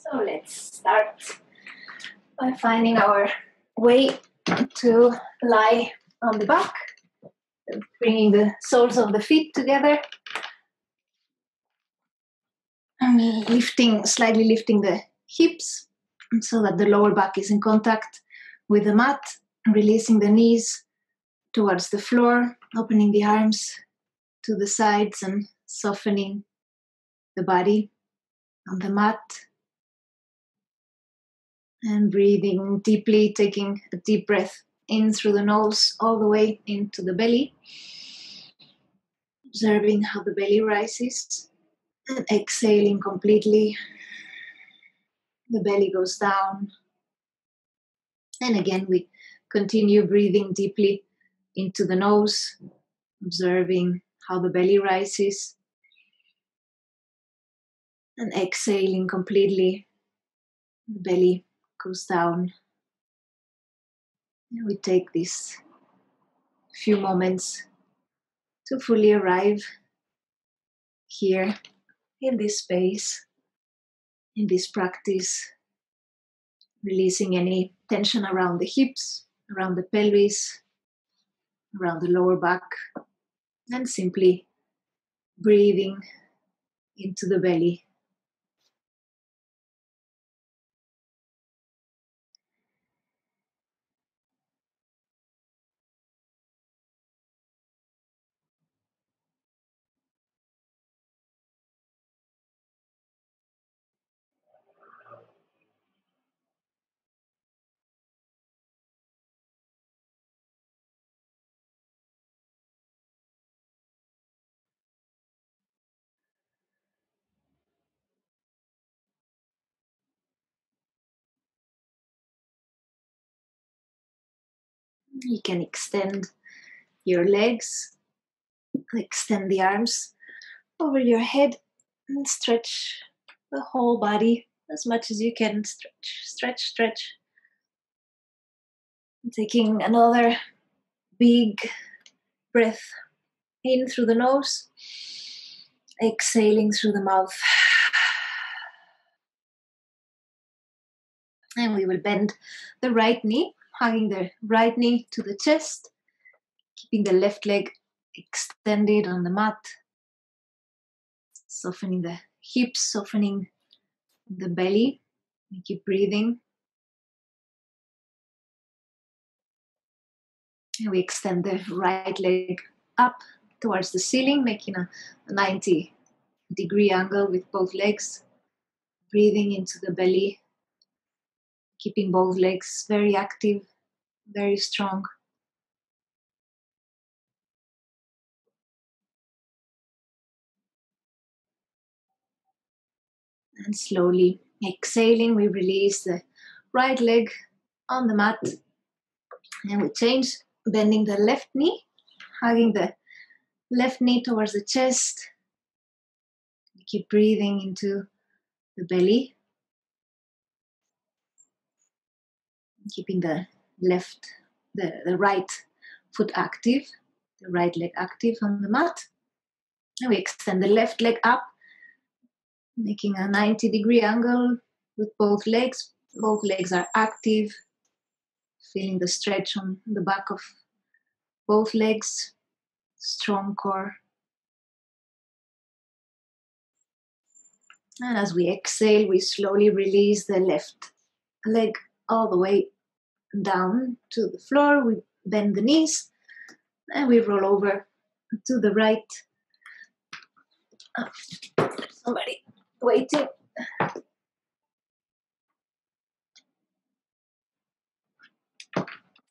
So let's start by finding our way to lie on the back, bringing the soles of the feet together, and slightly lifting the hips so that the lower back is in contact with the mat, releasing the knees towards the floor, opening the arms to the sides and softening the body on the mat. And breathing deeply, taking a deep breath in through the nose all the way into the belly. Observing how the belly rises. And exhaling completely. The belly goes down. And again, we continue breathing deeply into the nose. Observing how the belly rises. And exhaling completely. The belly goes down. And we take these few moments to fully arrive here in this space, in this practice, releasing any tension around the hips, around the pelvis, around the lower back, and simply breathing into the belly. You can extend your legs, extend the arms over your head, and stretch the whole body as much as you can. Stretch, stretch, stretch. Taking another big breath in through the nose, exhaling through the mouth. And we will bend the right knee, hugging the right knee to the chest, keeping the left leg extended on the mat, softening the hips, softening the belly. And keep breathing. And we extend the right leg up towards the ceiling, making a 90-degree angle with both legs. Breathing into the belly, keeping both legs very active, very strong. And slowly exhaling, we release the right leg on the mat. And we change, bending the left knee, hugging the left knee towards the chest. We keep breathing into the belly. Keeping the right foot active, the right leg active on the mat. And we extend the left leg up, making a 90-degree angle with both legs. Both legs are active, feeling the stretch on the back of both legs, strong core. And as we exhale, we slowly release the left leg all the way down to the floor. We bend the knees and we roll over to the right. Somebody waiting.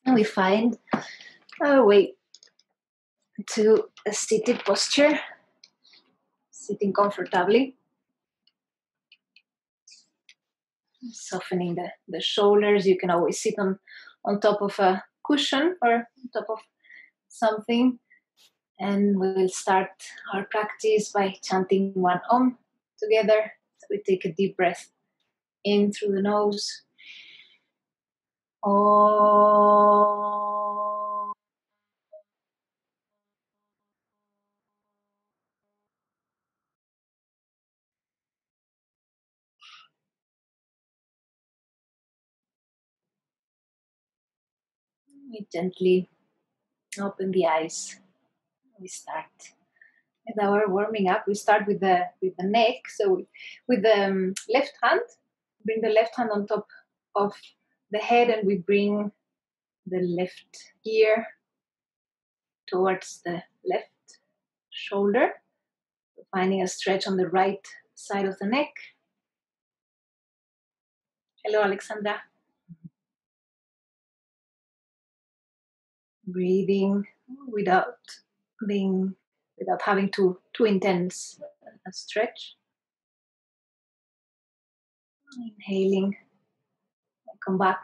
And we find our way to a seated posture, sitting comfortably, softening the shoulders. You can always sit on top of a cushion or on top of something. And we'll start our practice by chanting one Om together. So we take a deep breath in through the nose. Om. We gently open the eyes. We start with our warming up. We start with the neck. So with the left hand, bring the left hand on top of the head, and we bring the left ear towards the left shoulder, finding a stretch on the right side of the neck. Hello, Alexandra. Breathing without having too intense a stretch. Inhaling, come back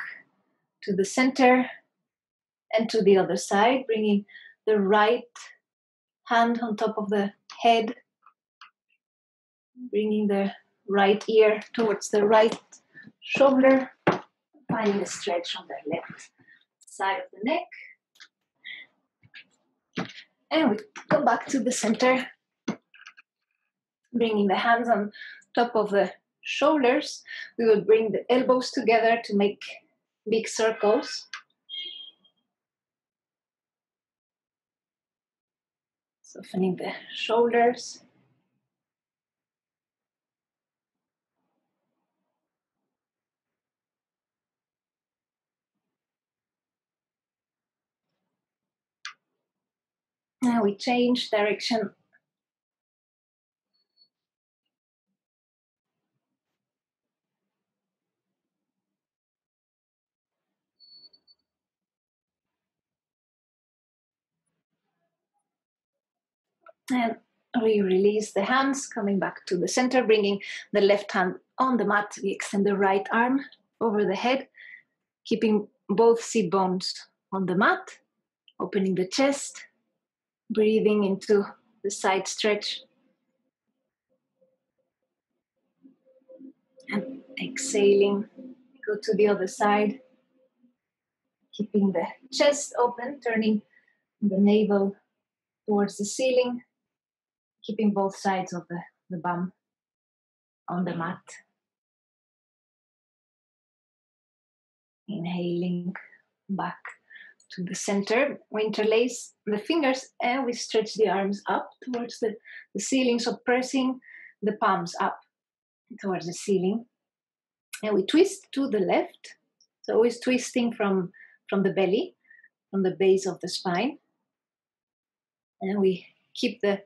to the center and to the other side, bringing the right hand on top of the head, bringing the right ear towards the right shoulder, finding a stretch on the left side of the neck. And we come back to the center, bringing the hands on top of the shoulders. We will bring the elbows together to make big circles. Softening the shoulders. Now we change direction. And we release the hands, coming back to the center, bringing the left hand on the mat. We extend the right arm over the head, keeping both sit bones on the mat, opening the chest, breathing into the side stretch. And exhaling, go to the other side, keeping the chest open, turning the navel towards the ceiling, keeping both sides of the bum on the mat. Inhaling back to the center. We interlace the fingers and we stretch the arms up towards the ceiling, so pressing the palms up towards the ceiling. And we twist to the left, so always twisting from the belly, from the base of the spine. And we keep the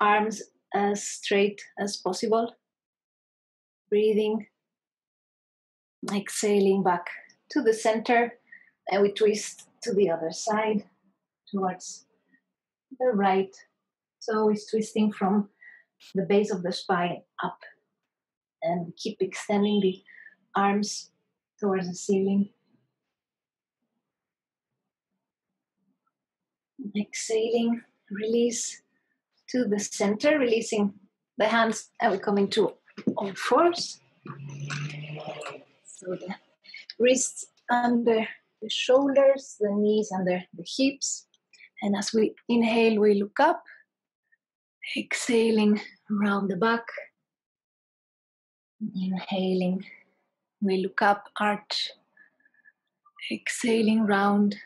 arms as straight as possible. Breathing, exhaling back to the center, and we twist to the other side towards the right. So always twisting from the base of the spine up, and keep extending the arms towards the ceiling. Exhaling, release to the center, releasing the hands, and we come into all fours. So the wrists under the shoulders, the knees under the hips. And as we inhale, we look up. Exhaling, round the back. Inhaling, we look up, arch. Exhaling, round.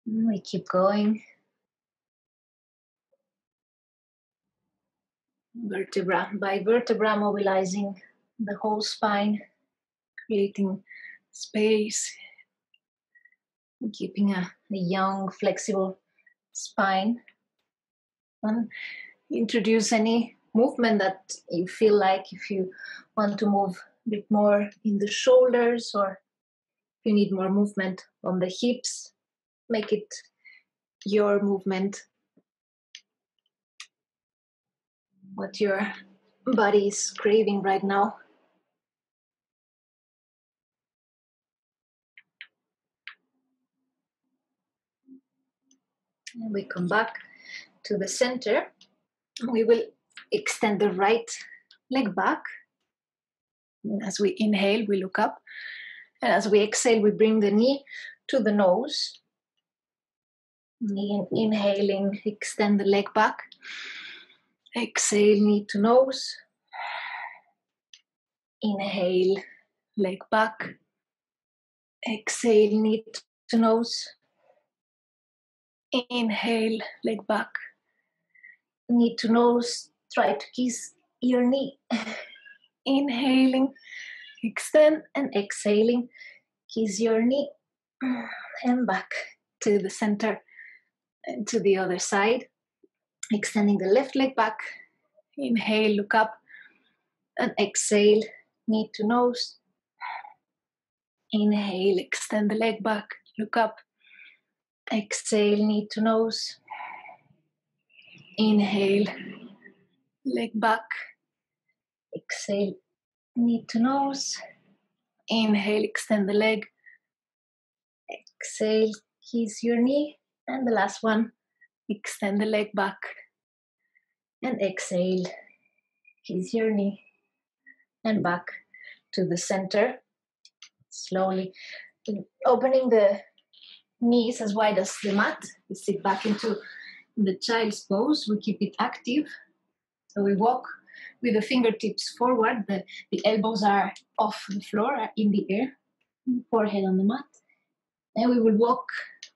We keep going. Vertebra by vertebra, mobilizing the whole spine, creating space, keeping a young, flexible spine. And introduce any movement that you feel like, if you want to move a bit more in the shoulders, or if you need more movement on the hips, make it your movement, what your body is craving right now. And we come back to the center. We will extend the right leg back. As we inhale, we look up. And as we exhale, we bring the knee to the nose. Inhaling, extend the leg back. Exhale, knee to nose. Inhale, leg back. Exhale, knee to nose. Inhale, leg back. Knee to nose, try to kiss your knee. Inhaling, extend, and exhaling, kiss your knee. And back to the center and to the other side. Extending the left leg back. Inhale, look up. And exhale, knee to nose. Inhale, extend the leg back, look up. Exhale, knee to nose. Inhale, leg back. Exhale, knee to nose. Inhale, extend the leg. Exhale, kiss your knee. And the last one, extend the leg back. And exhale, kiss your knee. And back to the center. Slowly opening the knees as wide as the mat. We sit back into the child's pose. We keep it active. So we walk with the fingertips forward. The elbows are off the floor, are in the air. Forehead on the mat. And we will walk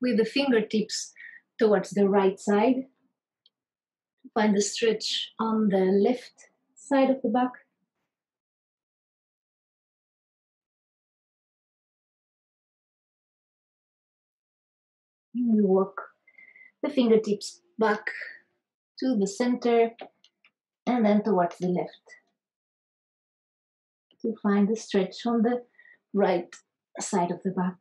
with the fingertips towards the right side. Find the stretch on the left side of the back. We walk the fingertips back to the center and then towards the left to find the stretch on the right side of the back.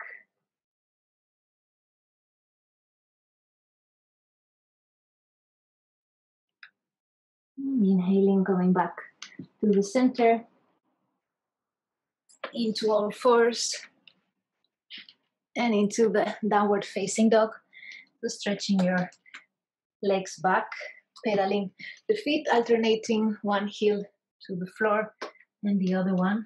Inhaling, going back to the center, into all fours, and into the downward facing dog. So stretching your legs back, pedaling the feet, alternating one heel to the floor and the other one.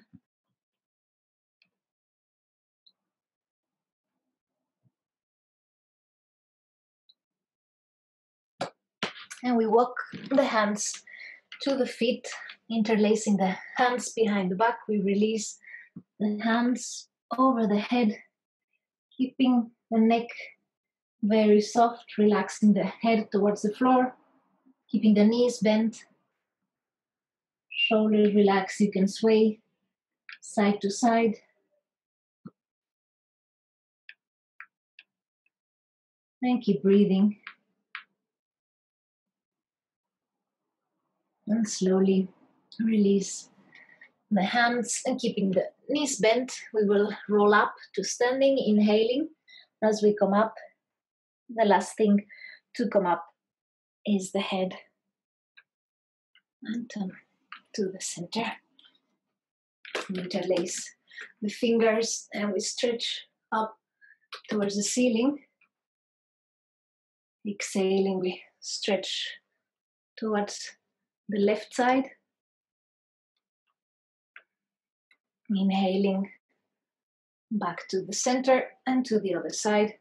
And we walk the hands to the feet, interlacing the hands behind the back. We release the hands over the head, keeping the neck very soft, relaxing the head towards the floor, keeping the knees bent, shoulders relaxed. You can sway side to side. And keep breathing. And slowly release the hands and keeping the knees bent. We will roll up to standing, inhaling as we come up. The last thing to come up is the head. And turn to the center. Interlace the fingers and we stretch up towards the ceiling. Exhaling, we stretch towards the left side. Inhaling, back to the center and to the other side.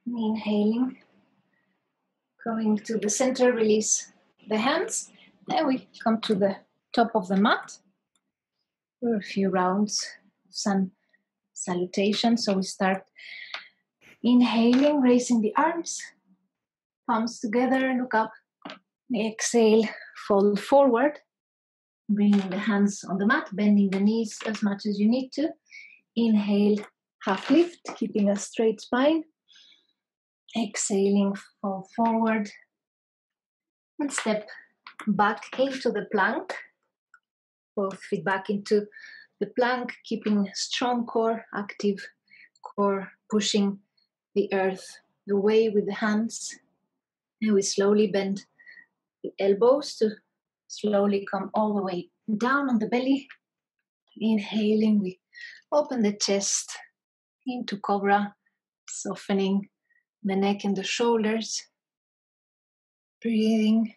Inhaling, coming to the center, release the hands. Then we come to the top of the mat for a few rounds of sun salutation. So we start inhaling, raising the arms, palms together, look up. Exhale, fold forward, bringing the hands on the mat, bending the knees as much as you need to. Inhale, half lift, keeping a straight spine. Exhaling, fall forward and step back into the plank. Both feet back into the plank, keeping strong core, active core, pushing the earth away with the hands. And we slowly bend the elbows to slowly come all the way down on the belly. Inhaling, we open the chest into cobra, softening the neck and the shoulders. Breathing.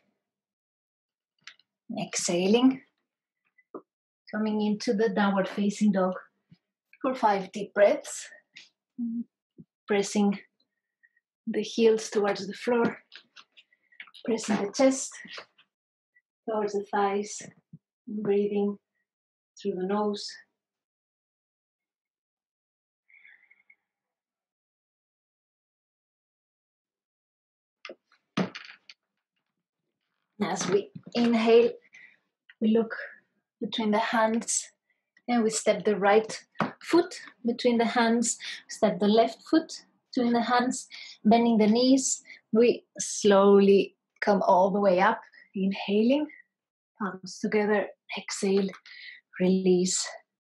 Exhaling. Coming into the downward facing dog for 5 deep breaths. Pressing the heels towards the floor. Pressing the chest towards the thighs. Breathing through the nose. As we inhale, we look between the hands and we step the right foot between the hands, step the left foot between the hands, bending the knees. We slowly come all the way up, inhaling, palms together, exhale, release.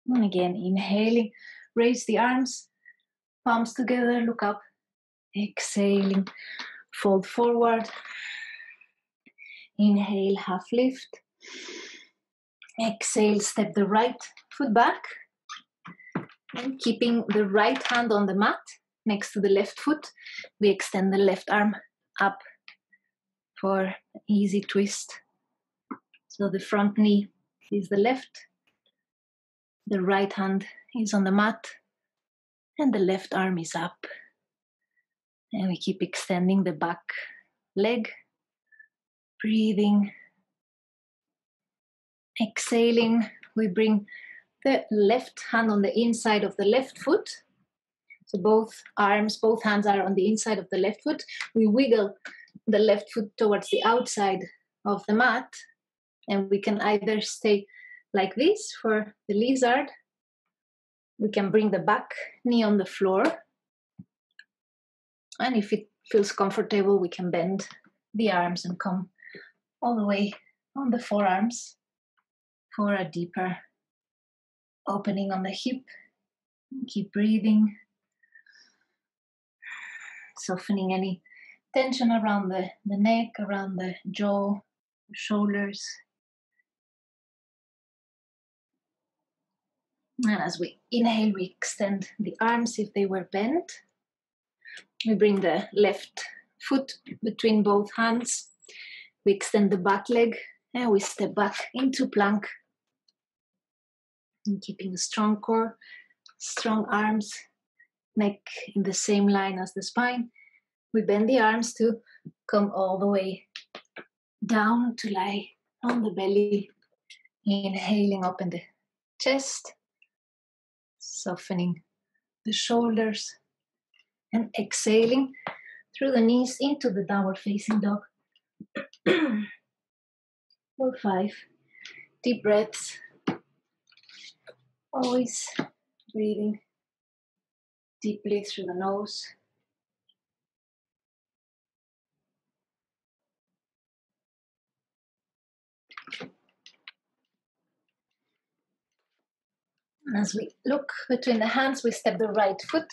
And again, inhaling, raise the arms, palms together, look up, exhaling, fold forward. Inhale, half lift. Exhale, step the right foot back. And keeping the right hand on the mat next to the left foot, we extend the left arm up for an easy twist. So the front knee is the left, the right hand is on the mat, and the left arm is up. And we keep extending the back leg, breathing. Exhaling, we bring the left hand on the inside of the left foot. So both hands are on the inside of the left foot. We wiggle the left foot towards the outside of the mat. And we can either stay like this for the lizard. We can bring the back knee on the floor. And if it feels comfortable, we can bend the arms and come all the way on the forearms for a deeper opening on the hip. Keep breathing, softening any tension around the neck, around the jaw, the shoulders. And as we inhale, we extend the arms if they were bent. We bring the left foot between both hands. We extend the back leg and we step back into plank. And keeping a strong core, strong arms, neck in the same line as the spine. We bend the arms to come all the way down to lie on the belly. Inhaling, open the chest, softening the shoulders, and exhaling through the knees into the downward facing dog. 4, 5 deep breaths. Always breathing deeply through the nose. As we look between the hands, we step the right foot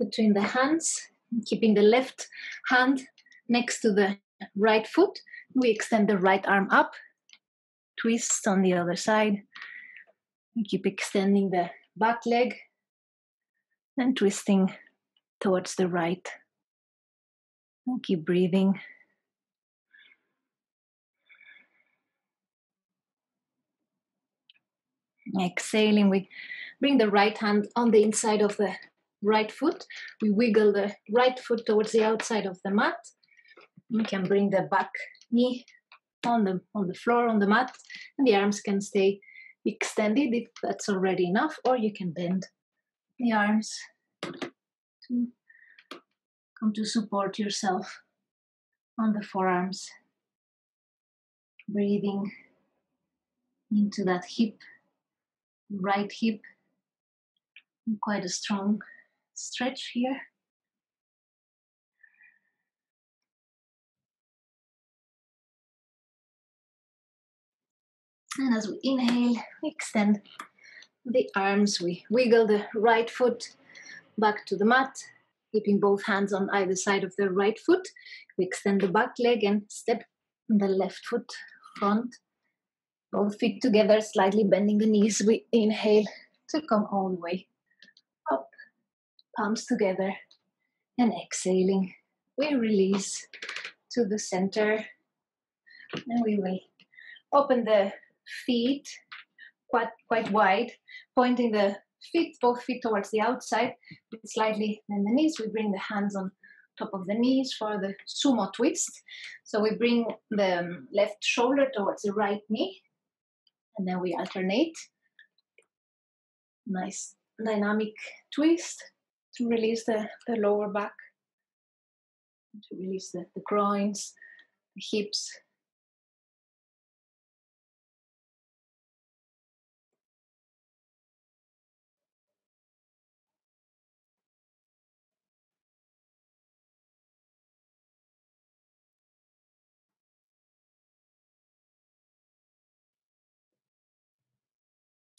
between the hands, keeping the left hand next to the right foot. We extend the right arm up, twist on the other side. We keep extending the back leg and twisting towards the right. And keep breathing. Exhaling, we bring the right hand on the inside of the right foot. We wiggle the right foot towards the outside of the mat. We can bring the back knee on the floor, on the mat, and the arms can stay extended if that's already enough, or you can bend the arms to come to support yourself on the forearms. Breathing into that hip, right hip. Quite a strong stretch here. And as we inhale, we extend the arms. We wiggle the right foot back to the mat, keeping both hands on either side of the right foot. We extend the back leg and step the left foot front. Both feet together, slightly bending the knees. We inhale to come all the way up, palms together, and exhaling. We release to the center, and we will open the feet quite wide, pointing the feet, both feet towards the outside, slightly bend the knees. We bring the hands on top of the knees for the Sumo Twist. So we bring the left shoulder towards the right knee, and then we alternate Nice dynamic twist to release the lower back, to release the groins, the hips.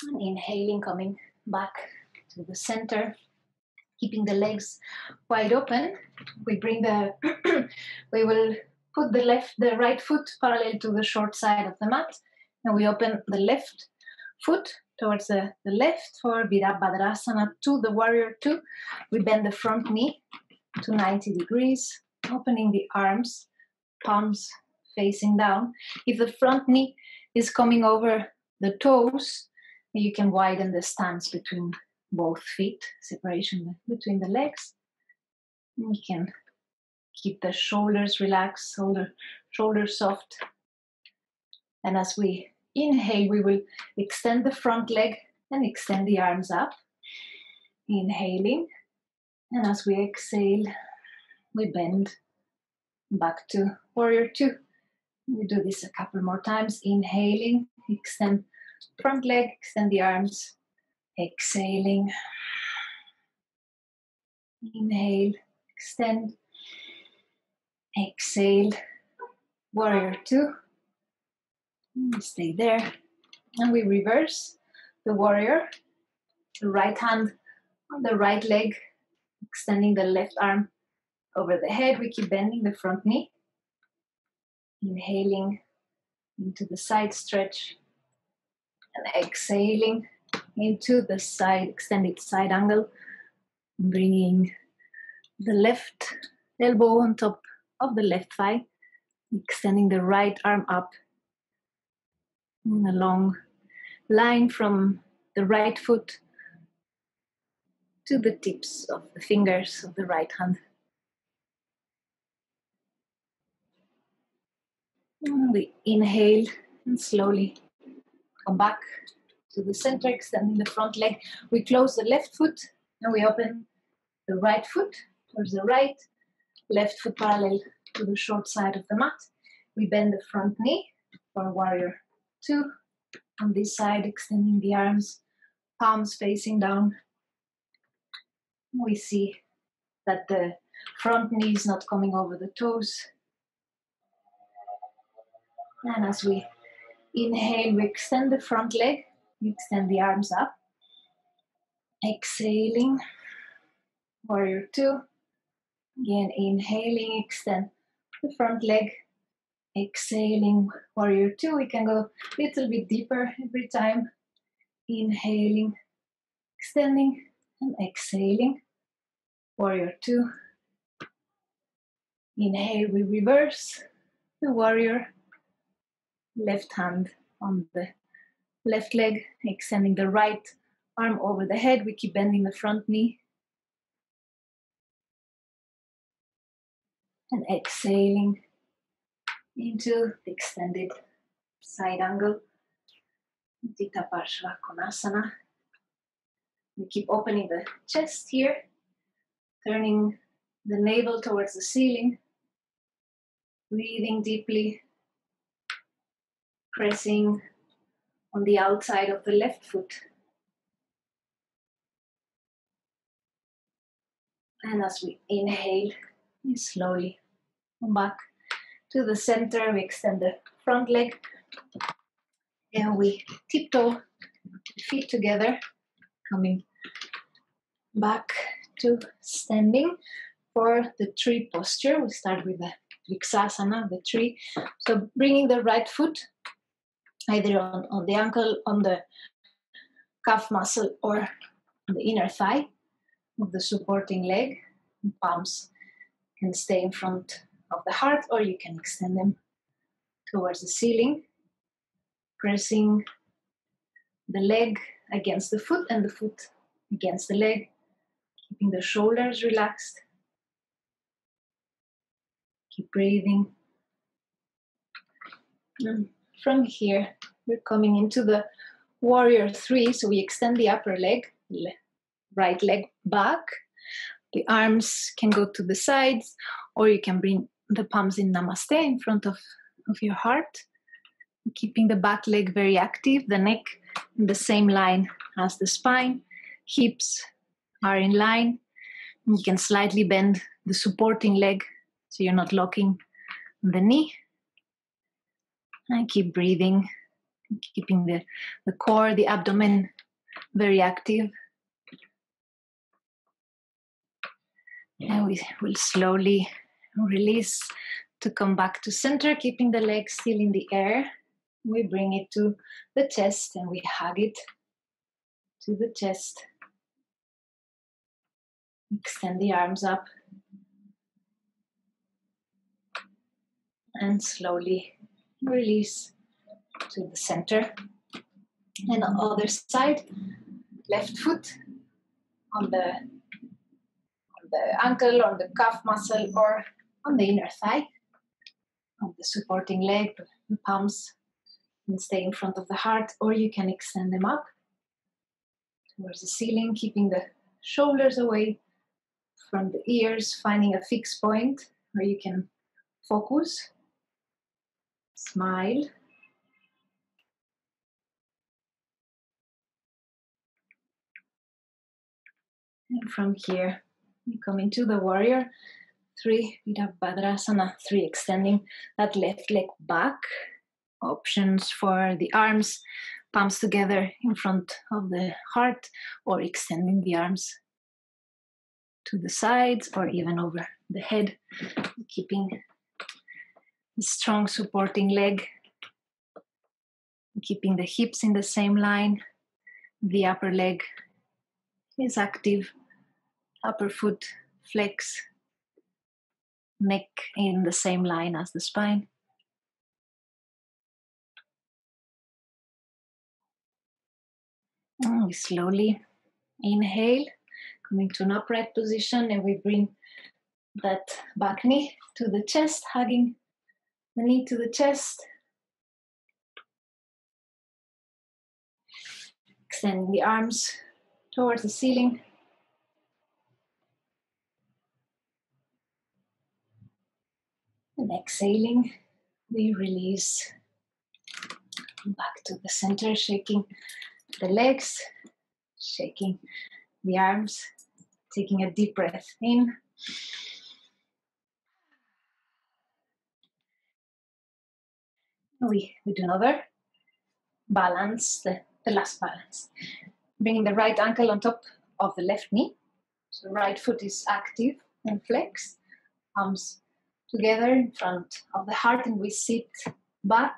And inhaling, coming back to the center, keeping the legs wide open. We bring the, we will put the right foot parallel to the short side of the mat, and we open the left foot towards the left for Virabhadrasana 2, the warrior 2. We bend the front knee to 90 degrees, opening the arms, palms facing down. If the front knee is coming over the toes, you can widen the stance between both feet, separation between the legs. We can keep the shoulders relaxed, shoulders soft. And as we inhale, we will extend the front leg and extend the arms up. Inhaling. And as we exhale, we bend back to warrior 2. We do this a couple more times. Inhaling, extend front leg, extend the arms. Exhaling. Inhale, extend. Exhale, warrior 2. Stay there. And we reverse the warrior. The right hand on the right leg, extending the left arm over the head. We keep bending the front knee. Inhaling into the side stretch. And exhaling into the side, extended side angle. Bringing the left elbow on top of the left thigh. Extending the right arm up. In a long line from the right foot to the tips of the fingers of the right hand. And we inhale and slowly come back to the center, extending the front leg. We close the left foot and we open the right foot towards the right, left foot parallel to the short side of the mat. We bend the front knee for warrior 2. On this side, extending the arms, palms facing down. We see that the front knee is not coming over the toes. And as we inhale, we extend the front leg, we extend the arms up. Exhaling, warrior 2. Again, inhaling, extend the front leg. Exhaling, warrior 2. We can go a little bit deeper every time. Inhaling, extending, and exhaling, warrior 2. Inhale, we reverse the warrior. Left hand on the left leg, extending the right arm over the head. We keep bending the front knee. And exhaling into the extended side angle. Utthita Parshva Konasana. We keep opening the chest here, turning the navel towards the ceiling. Breathing deeply. Pressing on the outside of the left foot. And as we inhale, we slowly come back to the center. We extend the front leg and we tiptoe feet together, coming back to standing for the tree posture. We start with the Virabhadrasana, the tree. So bringing the right foot either on the ankle, on the calf muscle, or on the inner thigh of the supporting leg. Palms can stay in front of the heart, or you can extend them towards the ceiling, pressing the leg against the foot and the foot against the leg, keeping the shoulders relaxed. Keep breathing. And from here, we're coming into the warrior 3, so we extend the upper leg, right leg back. The arms can go to the sides, or you can bring the palms in Namaste in front of your heart, keeping the back leg very active, the neck in the same line as the spine, hips are in line. You can slightly bend the supporting leg so you're not locking the knee. And keep breathing, keeping the core, the abdomen very active. And we will slowly release to come back to center, keeping the legs still in the air. We bring it to the chest and we hug it to the chest. Extend the arms up. And slowly release to the center. And on the other side, left foot on the ankle or the calf muscle or on the inner thigh of the supporting leg, the palms and stay in front of the heart, or you can extend them up towards the ceiling, keeping the shoulders away from the ears, finding a fixed point where you can focus. Smile. And from here, we come into the warrior 3, Virabhadrasana 3, extending that left leg back. Options for the arms, palms together in front of the heart, or extending the arms to the sides or even over the head, keeping the strong supporting leg, keeping the hips in the same line. The upper leg is active, upper foot flex, neck in the same line as the spine. And we slowly inhale, coming to an upright position, and we bring that back knee to the chest, hugging the knee to the chest. Extending the arms towards the ceiling. And exhaling, we release back to the center, shaking the legs, shaking the arms, taking a deep breath in. We do another balance, the last balance. Bringing the right ankle on top of the left knee. So right foot is active and flexed. Palms together in front of the heart, and we sit back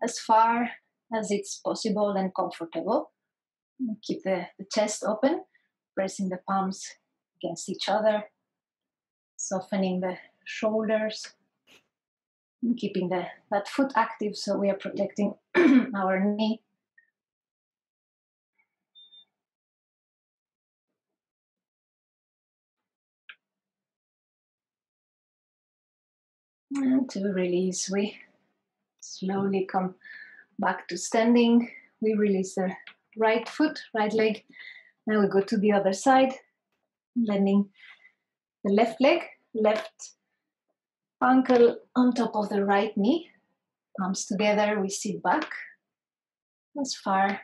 as far as it's possible and comfortable. Keep the chest open, pressing the palms against each other, softening the shoulders, and keeping that foot active so we are protecting our knee. And to release, we slowly come back to standing. We release the right foot, right leg. Now we go to the other side, landing the left leg, left ankle on top of the right knee. Palms together, we sit back as far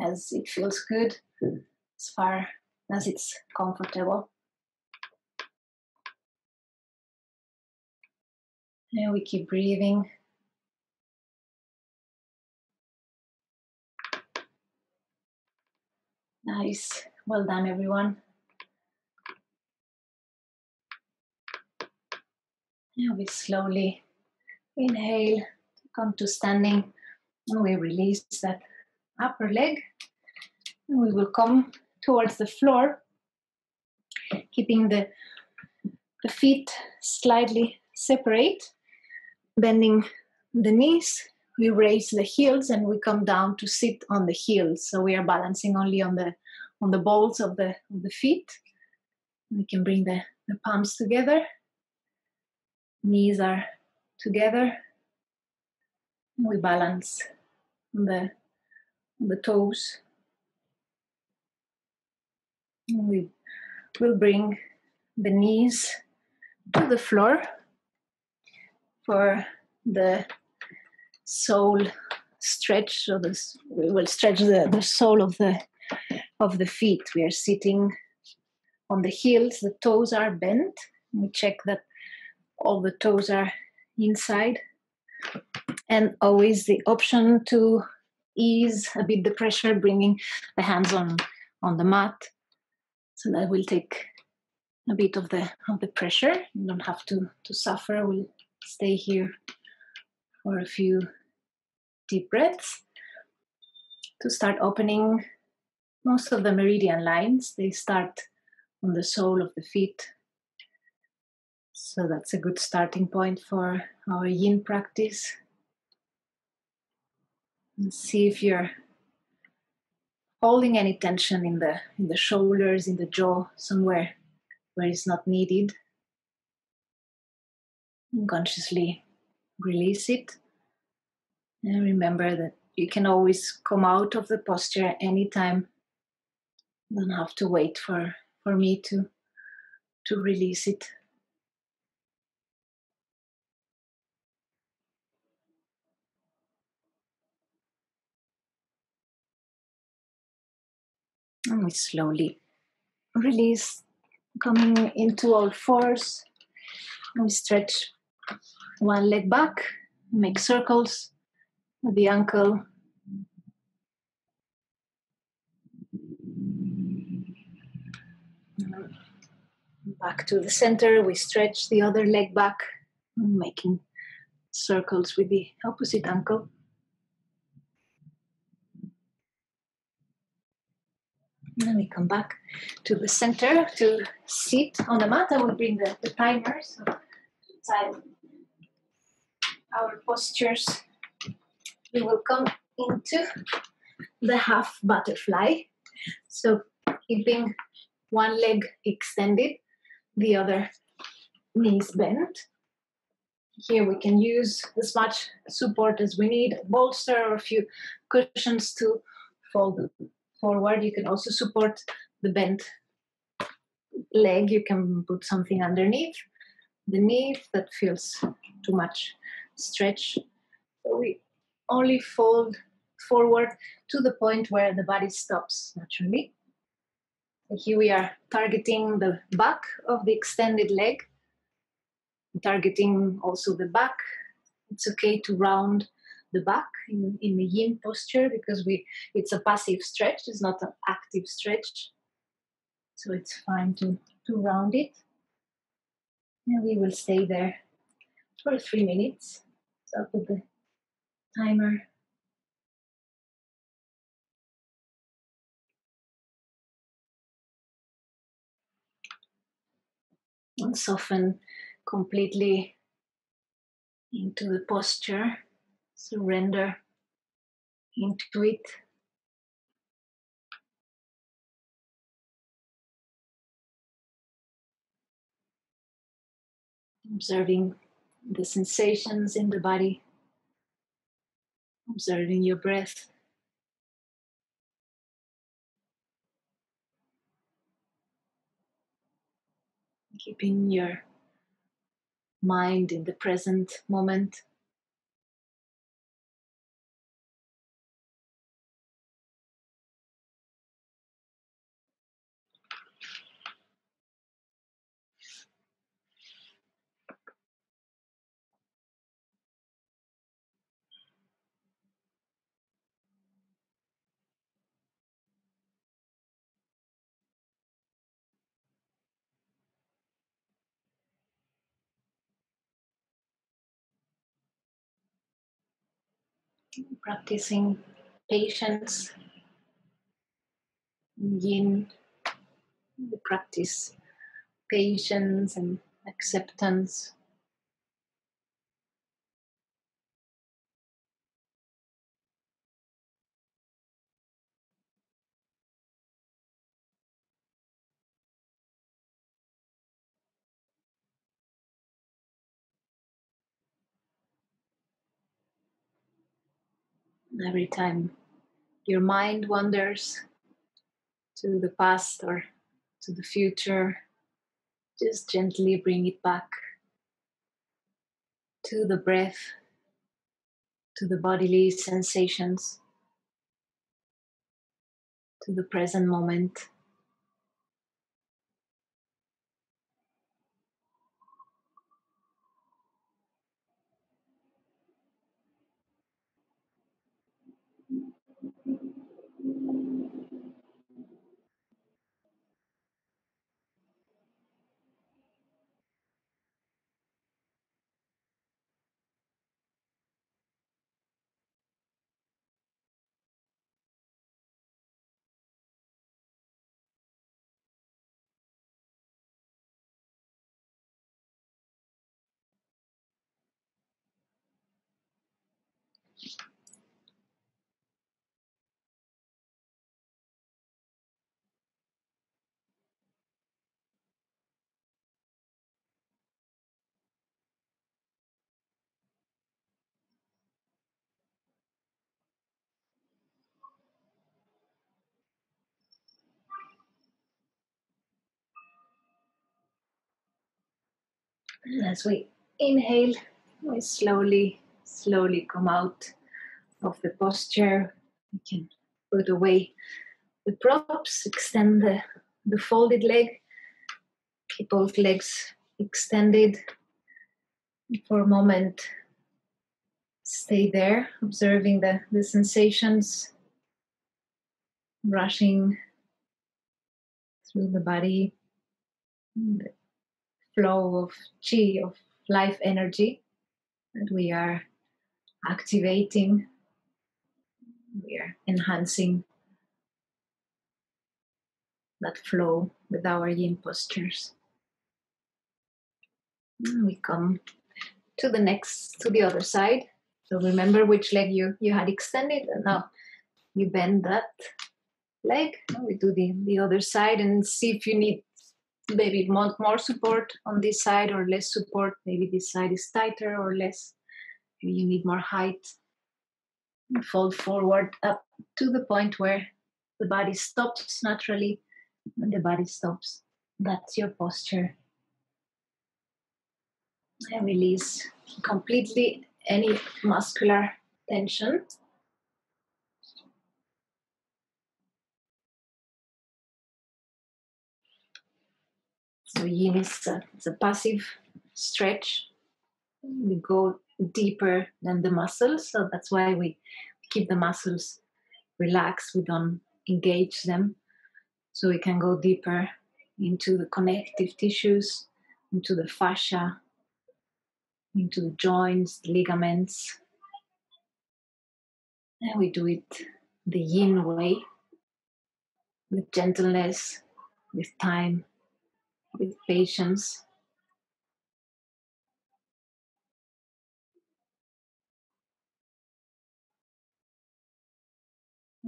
as it feels good, as far as it's comfortable. And we keep breathing. Nice. Well done, everyone. And we slowly inhale, come to standing, and we release that upper leg. And we will come towards the floor, keeping the feet slightly separate, bending the knees. We raise the heels and we come down to sit on the heels. So we are balancing only on the balls of the feet. We can bring the palms together. Knees are together. We balance on the toes. We will bring the knees to the floor for the sole stretch. So we will stretch the sole of the feet. We are sitting on the heels. The toes are bent. We check that all the toes are inside. And always the option to ease a bit the pressure, bringing the hands on the mat. So that will take a bit of the pressure. You don't have to suffer. We'll stay here for a few deep breaths to start opening most of the meridian lines. They start on the sole of the feet. So that's a good starting point for our yin practice. And see if you're holding any tension in the shoulders, in the jaw, somewhere where it's not needed. And consciously release it. And remember that you can always come out of the posture anytime. You don't have to wait for me to release it. And we slowly release, coming into all fours. And we stretch one leg back, make circles with the ankle. Back to the center, we stretch the other leg back, making circles with the opposite ankle. And then we come back to the center to sit on the mat. I will bring the timer so to time our postures. We will come into the half butterfly. So keeping one leg extended, the other knees bent. Here we can use as much support as we need, a bolster or a few cushions to fold forward. You can also support the bent leg. You can put something underneath the knee if that feels too much stretch. So we only fold forward to the point where the body stops naturally. So here we are targeting the back of the extended leg, targeting also the back. It's okay to round the back in the yin posture because it's a passive stretch, it's not an active stretch. So it's fine to round it. And we will stay there for 3 minutes. So I'll put the timer. And soften completely into the posture. Surrender into it. Observing the sensations in the body. Observing your breath. Keeping your mind in the present moment. Practicing patience, yin. We practice patience and acceptance. Every time your mind wanders to the past or to the future. Just gently bring it back to the breath, to the bodily sensations, to the present moment. And as we inhale, we slowly come out of the posture. We can put away the props, extend the folded leg, keep both legs extended. For a moment, stay there, observing the sensations rushing through the body, the flow of chi, of life energy that we are activating. We are enhancing that flow with our yin postures. And we come to the other side. So remember which leg you had extended, and now you bend that leg. We do the other side and see if you need maybe more support on this side or less support. Maybe this side is tighter or less. Maybe you need more height. Fold forward up to the point where the body stops naturally. When the body stops, that's your posture. And release completely any muscular tension. So yin is it's a passive stretch. We go deeper than the muscles, so that's why we keep the muscles relaxed. We don't engage them, so we can go deeper into the connective tissues, into the fascia, into the joints, the ligaments. And we do it the yin way, with gentleness, with time, with patience.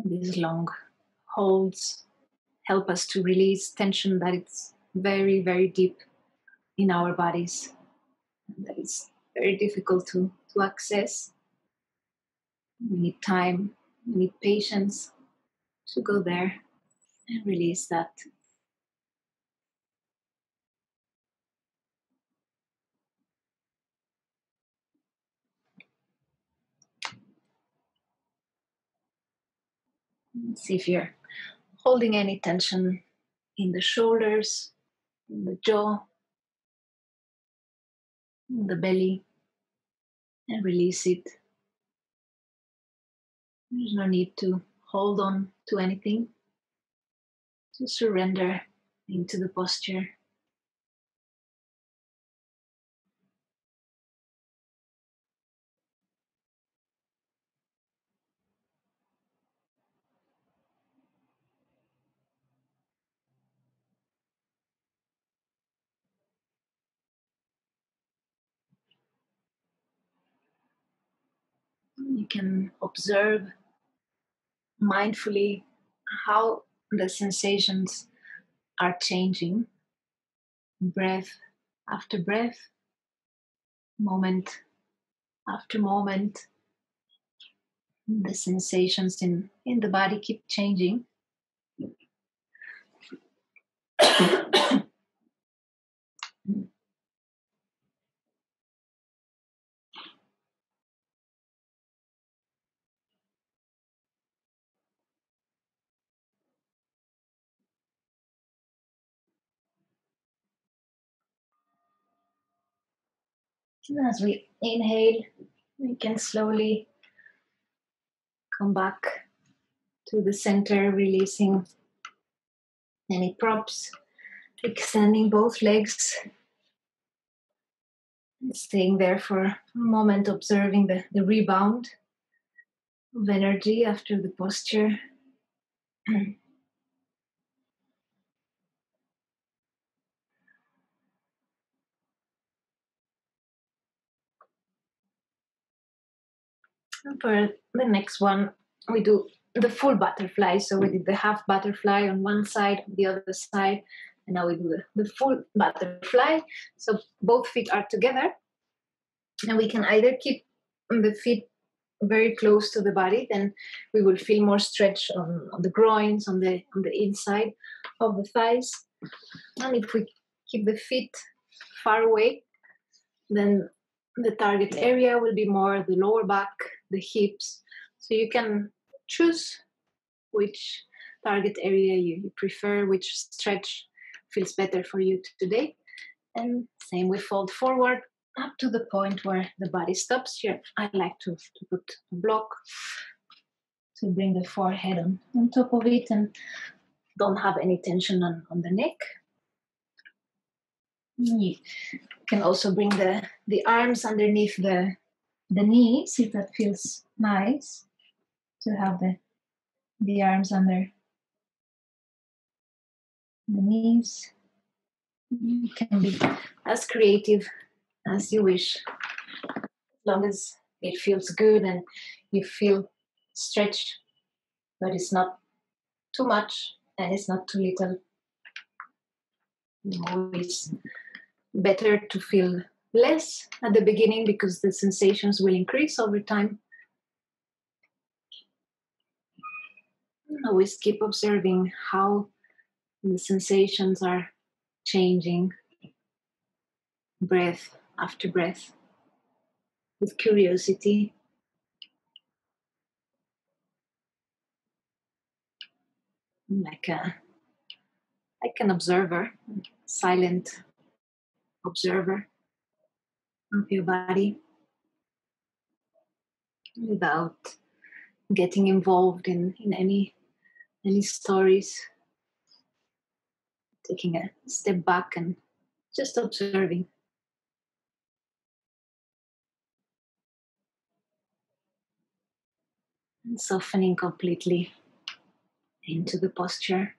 These long holds help us to release tension that is very, very deep in our bodies, and that is very difficult to access. We need time, we need patience to go there and release that. See if you're holding any tension in the shoulders, in the jaw, in the belly, and release it. There's no need to hold on to anything. Just surrender into the posture. You can observe mindfully how the sensations are changing, breath after breath, moment after moment. The sensations in the body keep changing. And as we inhale, we can slowly come back to the center, releasing any props, extending both legs, and staying there for a moment, observing the rebound of energy after the posture. And for the next one, we do the full butterfly. So we did the half butterfly on one side, the other side, and now we do the full butterfly. So both feet are together, and we can either keep the feet very close to the body, then we will feel more stretch on the groins, on the inside of the thighs. And if we keep the feet far away, then the target area will be more the lower back, the hips. So you can choose which target area you prefer, which stretch feels better for you today. And same, we fold forward up to the point where the body stops. Here, I like to put a block to bring the forehead on top of it and don't have any tension on the neck. You can also bring the arms underneath the knees if that feels nice, to have the arms under the knees. You can be as creative as you wish, as long as it feels good and you feel stretched, but it's not too much and it's not too little. Always better to feel less at the beginning because the sensations will increase over time. Always keep observing how the sensations are changing, breath after breath, with curiosity. Like an observer, silent observer of your body, without getting involved in any stories. Taking a step back and just observing. And softening completely into the posture.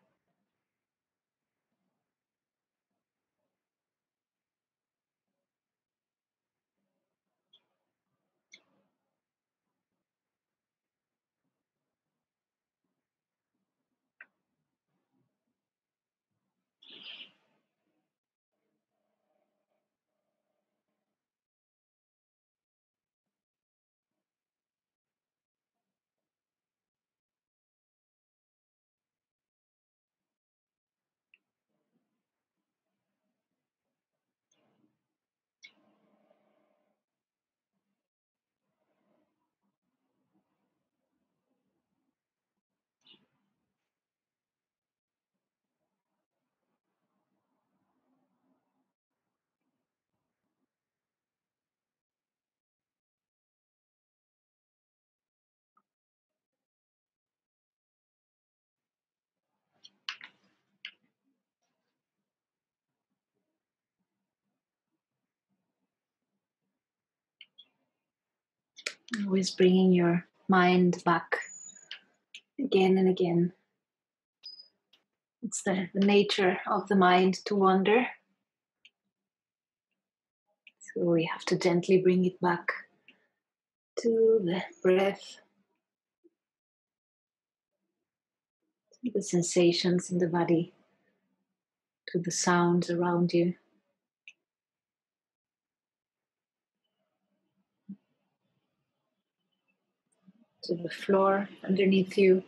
Always bringing your mind back again and again. It's the nature of the mind to wander. So we have to gently bring it back to the breath, to the sensations in the body, to the sounds around you. To the floor underneath you.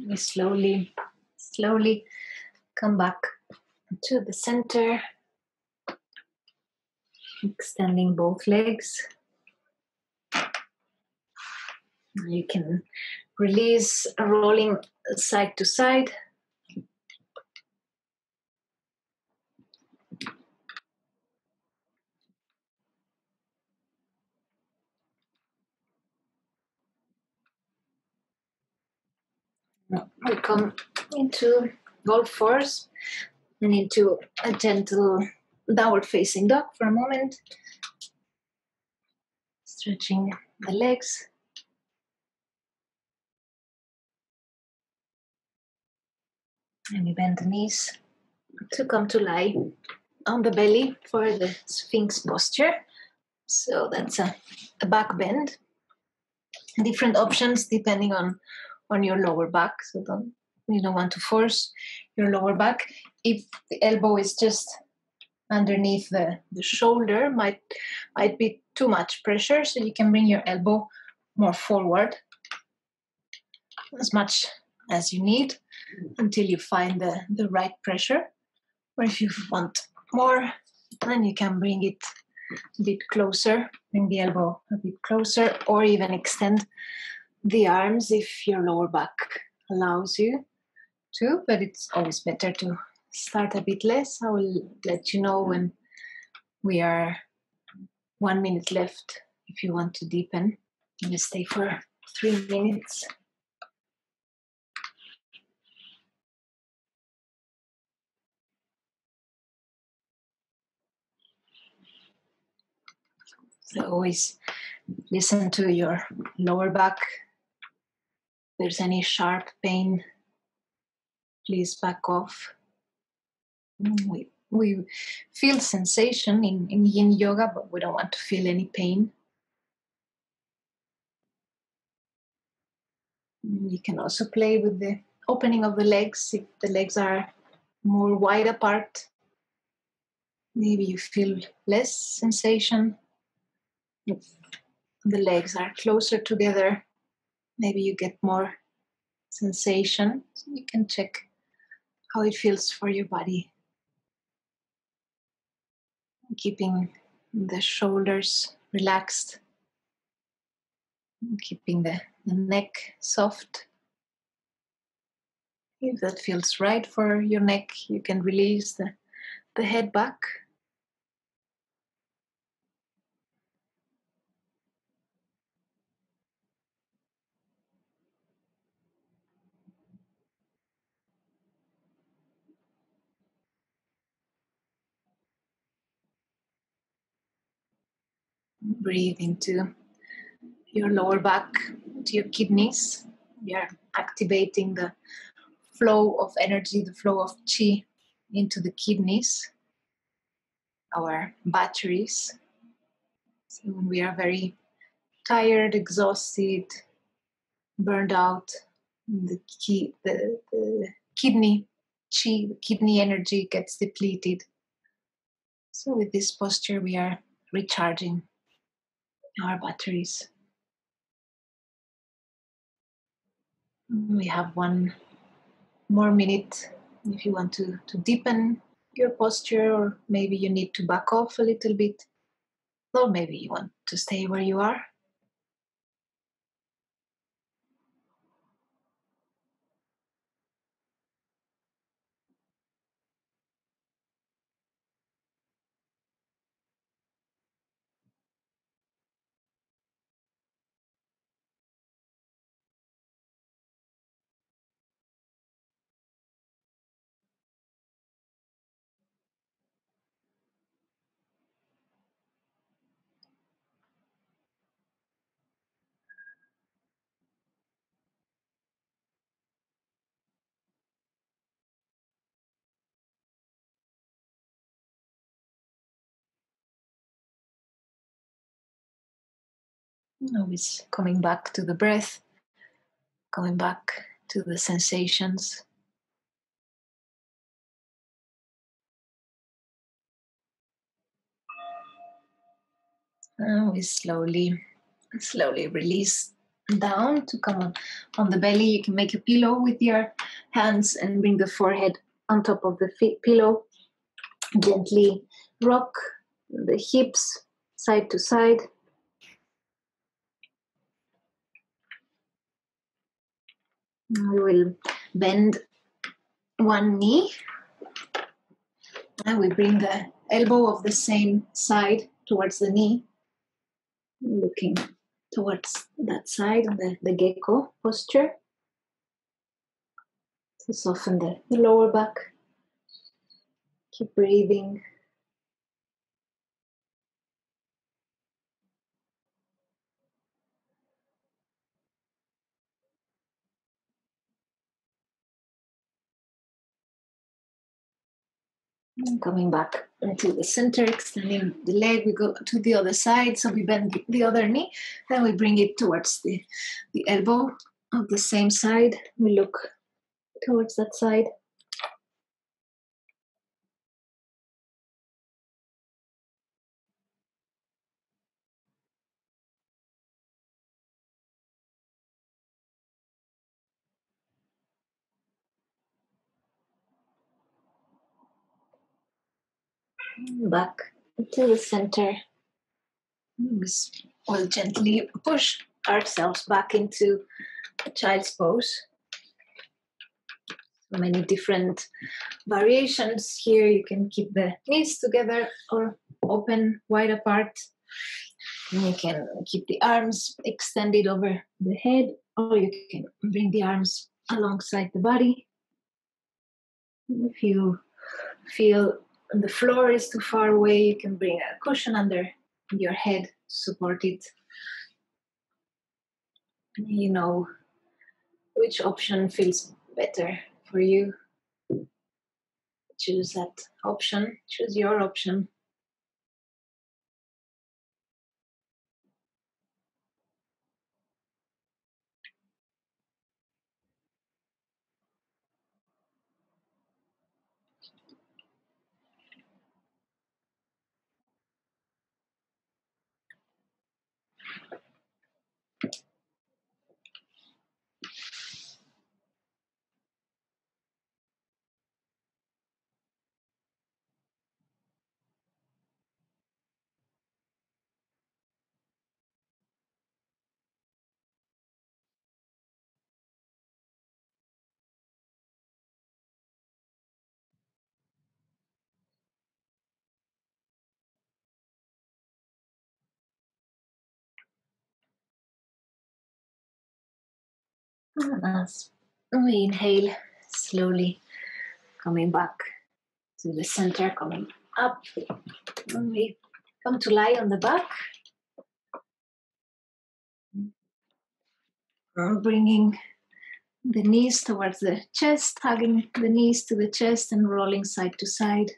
We slowly come back to the center, extending both legs. You can release, rolling side to side. We come into all fours and into a gentle downward facing dog for a moment. Stretching the legs. And we bend the knees to come to lie on the belly for the Sphinx Posture. So that's a back bend. Different options depending on your lower back. So you don't want to force your lower back. If the elbow is just underneath the shoulder, might be too much pressure. So you can bring your elbow more forward, as much as you need, until you find the right pressure. Or if you want more, then you can bring it a bit closer, bring the elbow a bit closer, or even extend the arms if your lower back allows you to, but it's always better to start a bit less. I will let you know when we are 1 minute left if you want to deepen. I'm going to stay for 3 minutes. So always listen to your lower back. If there's any sharp pain, please back off. We feel sensation in yin yoga, but we don't want to feel any pain. You can also play with the opening of the legs. If the legs are more wide apart, maybe you feel less sensation. If the legs are closer together, maybe you get more sensation. So you can check how it feels for your body. Keeping the shoulders relaxed, keeping the neck soft. If that feels right for your neck, you can release the head back. Breathe into your lower back, to your kidneys. We are activating the flow of energy, the flow of chi into the kidneys, our batteries. So when we are very tired, exhausted, burned out, the kidney chi, the kidney energy gets depleted. So with this posture, we are recharging our batteries. We have 1 more minute if you want to deepen your posture, or maybe you need to back off a little bit, or maybe you want to stay where you are. Always coming back to the breath, coming back to the sensations. And we slowly release down to come on the belly. You can make a pillow with your hands and bring the forehead on top of the pillow. Gently rock the hips side to side. We will bend one knee and we bring the elbow of the same side towards the knee, looking towards that side on the gecko posture to soften the lower back. Keep breathing. And coming back into the center, extending the leg, we go to the other side, so we bend the other knee, then we bring it towards the elbow of the same side. We look towards that side. Back to the center. We'll gently push ourselves back into a child's pose. So many different variations here. You can keep the knees together or open wide apart. And you can keep the arms extended over the head, or you can bring the arms alongside the body. If you feel the floor is too far away, you can bring a cushion under your head to support it. You know which option feels better for you. Choose that option, choose your option. And as we inhale, slowly coming back to the center, coming up. And we come to lie on the back. Bringing the knees towards the chest, hugging the knees to the chest and rolling side to side.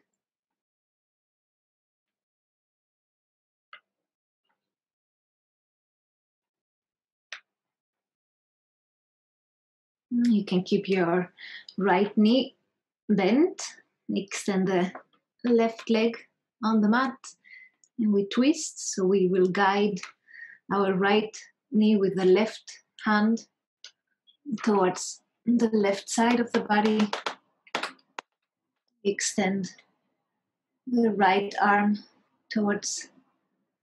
You can keep your right knee bent, extend the left leg on the mat, and we twist. So we will guide our right knee with the left hand towards the left side of the body. Extend the right arm towards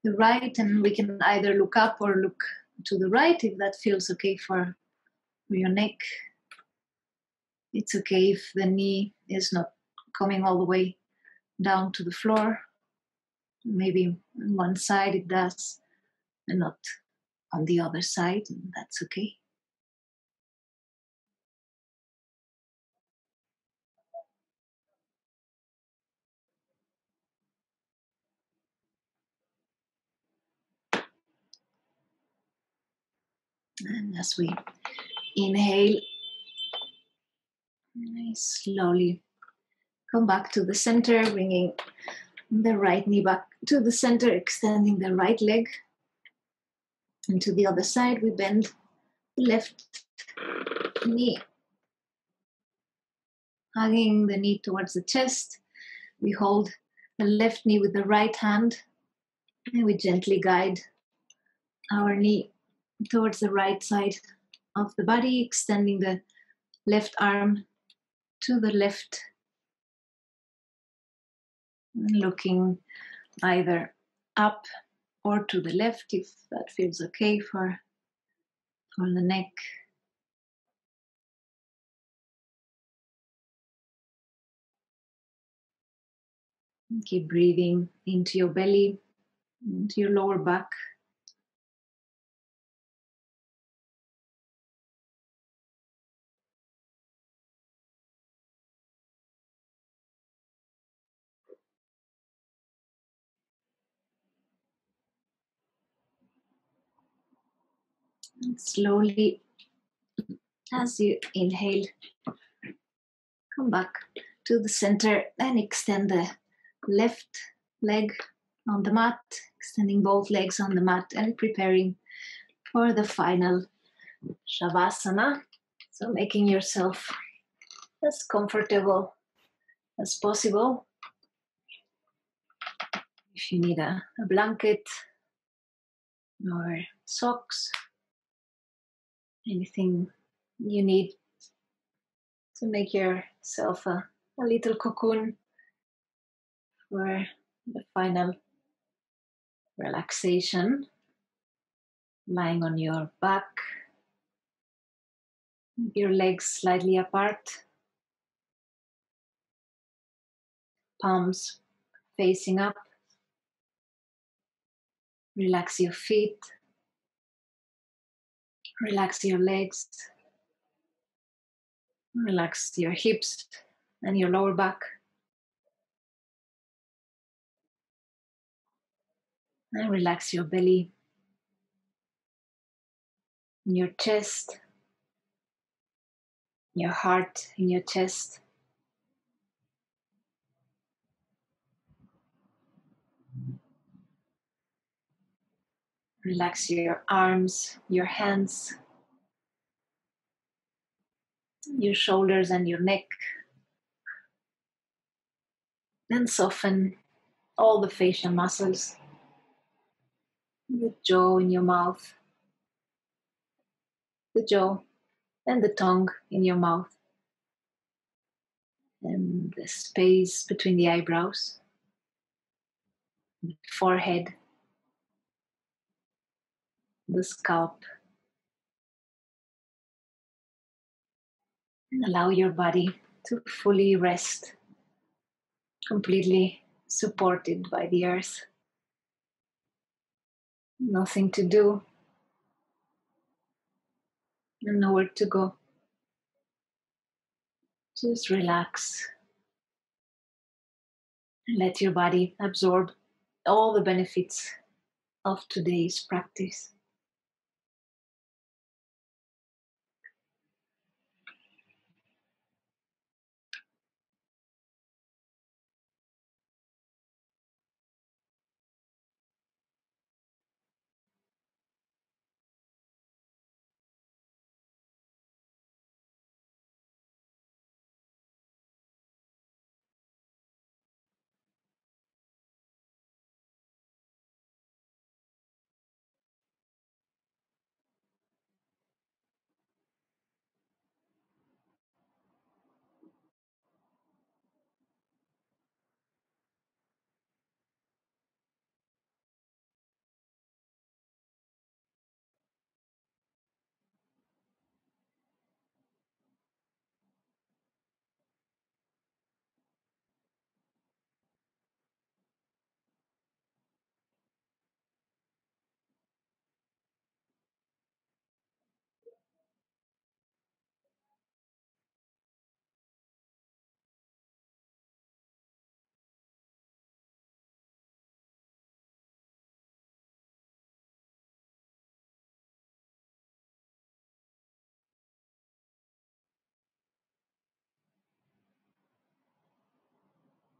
the right, and we can either look up or look to the right if that feels okay for your neck. It's okay if the knee is not coming all the way down to the floor. Maybe on one side it does and not on the other side, and that's okay. And as we inhale, slowly come back to the center, bringing the right knee back to the center, extending the right leg. And to the other side, we bend the left knee, hugging the knee towards the chest. We hold the left knee with the right hand, and we gently guide our knee towards the right side of the body, extending the left arm to the left, looking either up or to the left if that feels okay for the neck. Keep breathing into your belly, into your lower back. And slowly, as you inhale, come back to the center and extend the left leg on the mat, extending both legs on the mat and preparing for the final Shavasana. So making yourself as comfortable as possible. If you need a blanket or socks, anything you need to make yourself a little cocoon for the final relaxation. Lying on your back, your legs slightly apart, palms facing up. Relax your feet, relax your legs, relax your hips and your lower back. And relax your belly, your chest, your heart in your chest. Relax your arms, your hands, your shoulders and your neck. And soften all the facial muscles, the jaw in your mouth, the jaw and the tongue in your mouth, and the space between the eyebrows, the forehead, the scalp. And allow your body to fully rest, completely supported by the earth. Nothing to do and nowhere to go. Just relax and let your body absorb all the benefits of today's practice.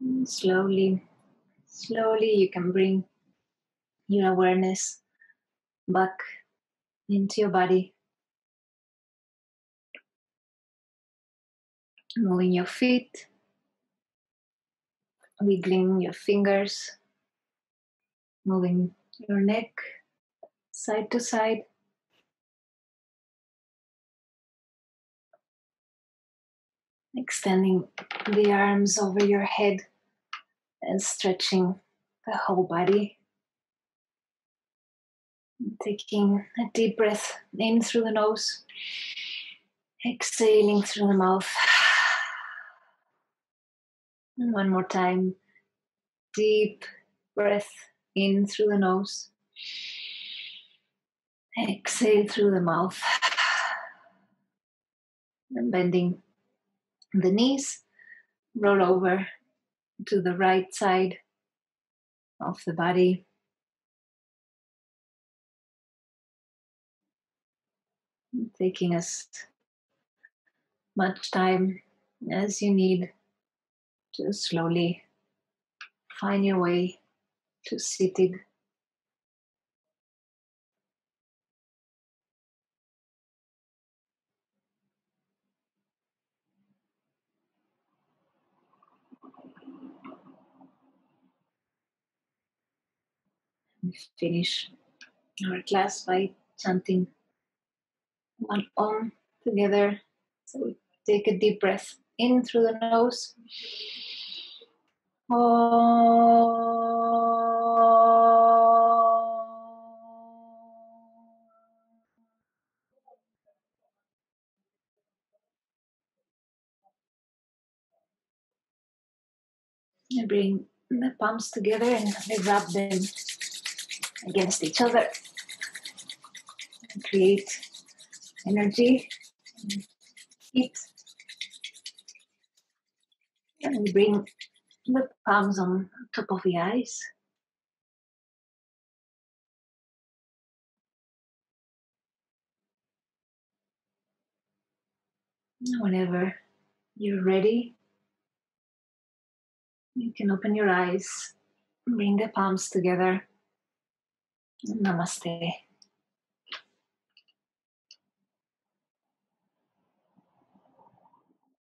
And slowly you can bring your awareness back into your body, moving your feet, wiggling your fingers, moving your neck side to side, Extending the arms over your head and stretching the whole body. Taking a deep breath in through the nose, exhaling through the mouth. And one more time, deep breath in through the nose, exhale through the mouth. And bending the knees, roll over to the right side of the body. Taking as much time as you need to slowly find your way to seated. We finish our class by chanting one Om together. So we take a deep breath in through the nose. And bring the palms together and we rub them against each other and create energy, heat. And we bring the palms on top of the eyes. Whenever you're ready, you can open your eyes, bring the palms together. Namaste.